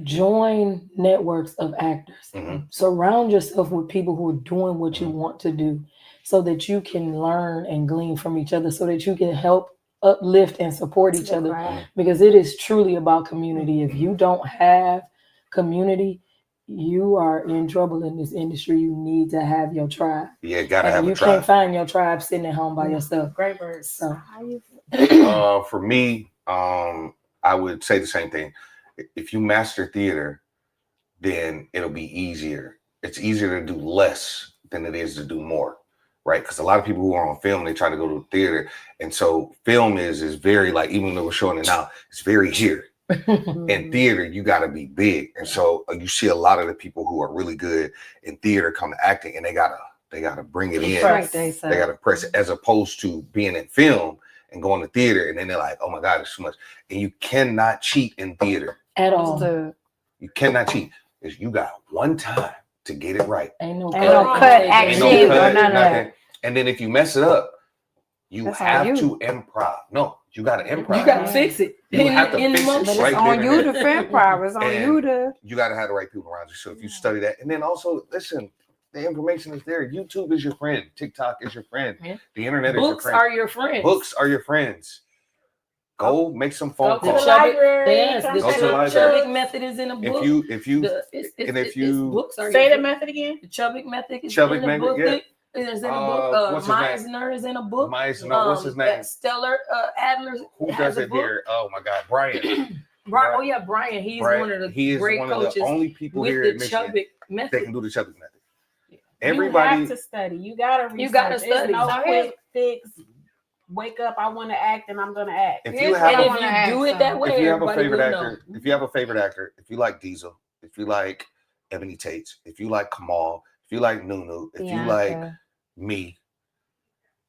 join networks of actors. Surround yourself with people who are doing what you want to do so that you can learn and glean from each other, so that you can help uplift and support each other. Because it is truly about community. If you don't have community, you are in trouble in this industry. You need to have your tribe. Yeah, gotta have a tribe. You can't find your tribe sitting at home by yourself. Great words. So, for me, I would say the same thing. If you master theater, then it'll be easier. It's easier to do less than it is to do more, right? Because a lot of people who are on film, they try to go to theater. And so film is very, like, even though we're showing it now, it's very here. In theater, you got to be big, and so you see a lot of the people who are really good in theater come to acting, and they gotta bring it in. They gotta press it, as opposed to being in film and going to theater, and then they're like, "Oh my God, it's too much." And you cannot cheat in theater at all. You cannot cheat. You got one time to get it right. Ain't no cut, action, or none of that. And then if you mess it up, you have to improv. No, you got to improv. You got to fix it. You have to fix it. But it's on you to improv. It's on you to. You got to have the right people around you. So if you study that, and then also listen, the information is there. YouTube is your friend. TikTok is your friend. Yeah. The internet is your friend. Books are your friends. Books are your friends. Go make some phone calls. To the library. Yes, the Chubbuck method is in a book. If you books are say the method again. The Chubbuck method is in the book. Yeah. It's in a book. Meisner is in a book. Meisner, what's his name? Stellar Adler. Who does it here? Oh my God, Brian. Oh yeah, Brian. He's one of the great coaches. The only people here at Michigan that can do the Chubbuck method. Yeah. Everybody you have to study. You gotta research. You gotta study. No quick fix. Wake up! I want to act, and I'm gonna act. If you do it that way, if you have a favorite actor, if you like Diesel, if you like Ebony Tate, if you like Kamal, if you like Nunu, if you like me,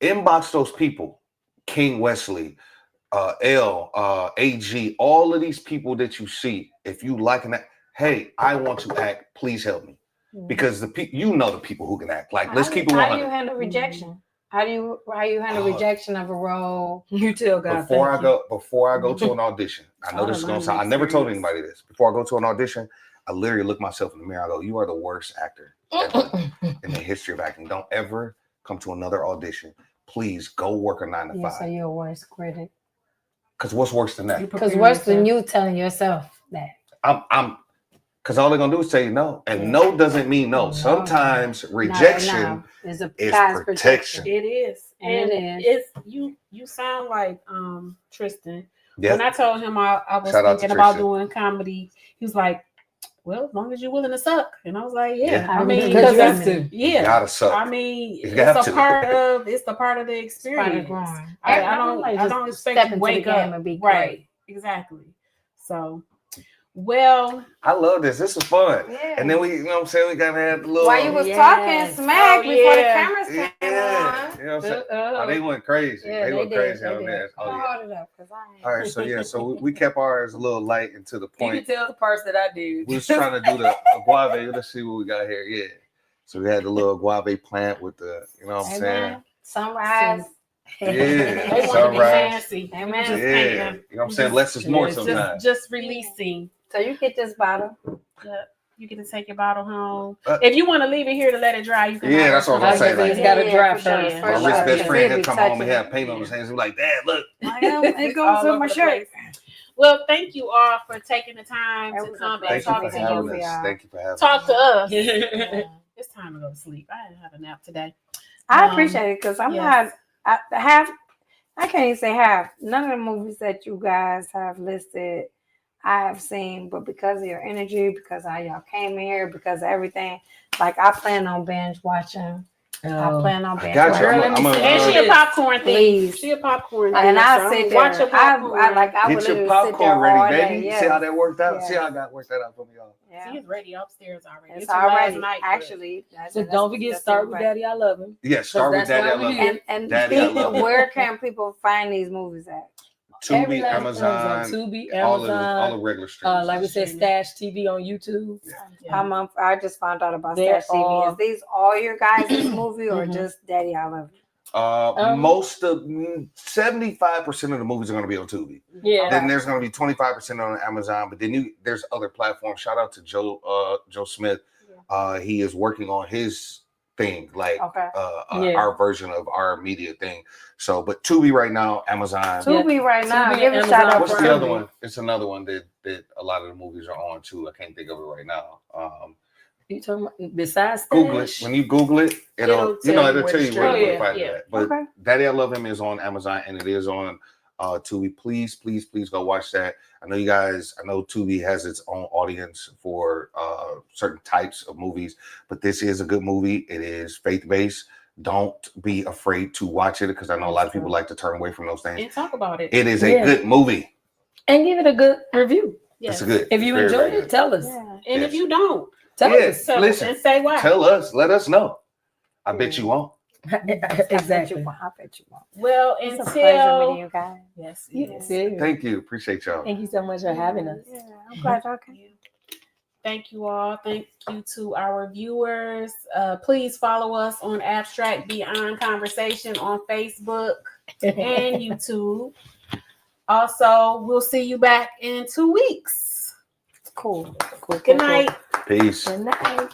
inbox those people. King Wesley, AG, all of these people that you see. If you like an act, hey, I want to act. Please help me, because the people who can act. Like, let's keep it 100. How do you handle rejection? How do you handle rejection of a role? You tell God. Before I go to an audition, I know this is gonna sound. I never told anybody this. Before I go to an audition, I literally look myself in the mirror. I go, "You are the worst actor ever in the history of acting. Don't ever come to another audition. Please go work a 9 to 5." So you're a worst critic. Because what's worse than that? Because worse than you telling yourself that. Because all they're gonna do is say no, and no doesn't mean no. Sometimes rejection is protection. It is, and it's you sound like Tristan. Yeah. When I told him I was thinking about doing comedy, he was like, "Well, as long as you're willing to suck," and I was like, "Yeah." I mean, because you have to. Yeah, you gotta suck. I mean, it's the part of the experience. I don't expect you to wake up and be right. Exactly. So. Well, I love this. This is fun. Yeah. And then we gotta have the little. While you was talking smack before the cameras came on. You know what I'm saying? Oh, they went crazy. Yeah, they went crazy on there. Oh, yeah. Hold it up, all right, so we kept ours a little light and to the point. You can tell the parts that I did. We was trying to do the guave. Let's see what we got here. Yeah. So we had the little guave plant with the, you know what I'm saying? Sunrise. Yeah, they want to be fancy. Amen. Yeah, you know what I'm saying? Less is more sometimes. Just releasing. So you get this bottle. You get to take your bottle home. If you want to leave it here to let it dry, you can. Yeah, that's what I'm saying. It's got to dry first. My rich best friend had come home and had paint on his hands. He's like, "Dad, look, it goes on my shirt." Well, thank you all for taking the time to come and talk to you. Thank you for having us. Talk to us. It's time to go to sleep. I didn't have a nap today. I appreciate it because I'm not. I can't even say half. None of the movies that you guys have listed I have seen, but because of your energy, because how y'all came here, because of everything, like I plan on binge watching. I plan on binge watching. And she a popcorn thing. She a popcorn thing. And I sit there. Watch your popcorn. I would get your popcorn ready, baby. Yes. See how that worked out? Yeah. See how I got worked that out for me, y'all. Yeah. She's ready upstairs already. It's already. Actually. So don't forget, start with Daddy I Love Him. Yeah, start with Daddy I Love Him. And Daddy I Love Him. Where can people find these movies at? Tubi, Amazon, all the regular streams. Like we said, Stash TV on YouTube. Yeah. I just found out about Stash TV. Is these all your guys' movie or just Daddy I Love You? Most of 75% of the movies are going to be on Tubi. Yeah. Then there's going to be 25% on Amazon. But then there's other platforms. Shout out to Joe Smith. He is working on his thing, like our version of our media thing. So, but Tubi right now, Amazon. Tubi right now. Give a shout out. What's the other one? It's another one that a lot of the movies are on too. I can't think of it right now. You talking about besides Google it. When you Google it, it'll tell you where to find it. But Daddy I Love Him is on Amazon and it is on Tubi. Please go watch that. I know Tubi has its own audience for certain types of movies, but this is a good movie. It is faith-based. Don't be afraid to watch it because I know a lot of people like to turn away from those things. And talk about it. It is a good movie. And give it a good review. Yes. It's good. If you enjoyed it, tell us. Yeah. And if you don't, tell us. Listen, and say why. Tell us. Let us know. I bet you won't. Exactly. I bet you won't. Well, It's until a pleasure meeting you guys. yes, Thank you. Appreciate y'all. Thank you so much for having us. Yeah, I'm glad y'all came. Thank you all. Thank you to our viewers. Please follow us on Abstract Beyond Conversation on Facebook and YouTube. Also, we'll see you back in 2 weeks. Cool. Good night. Peace. Good night.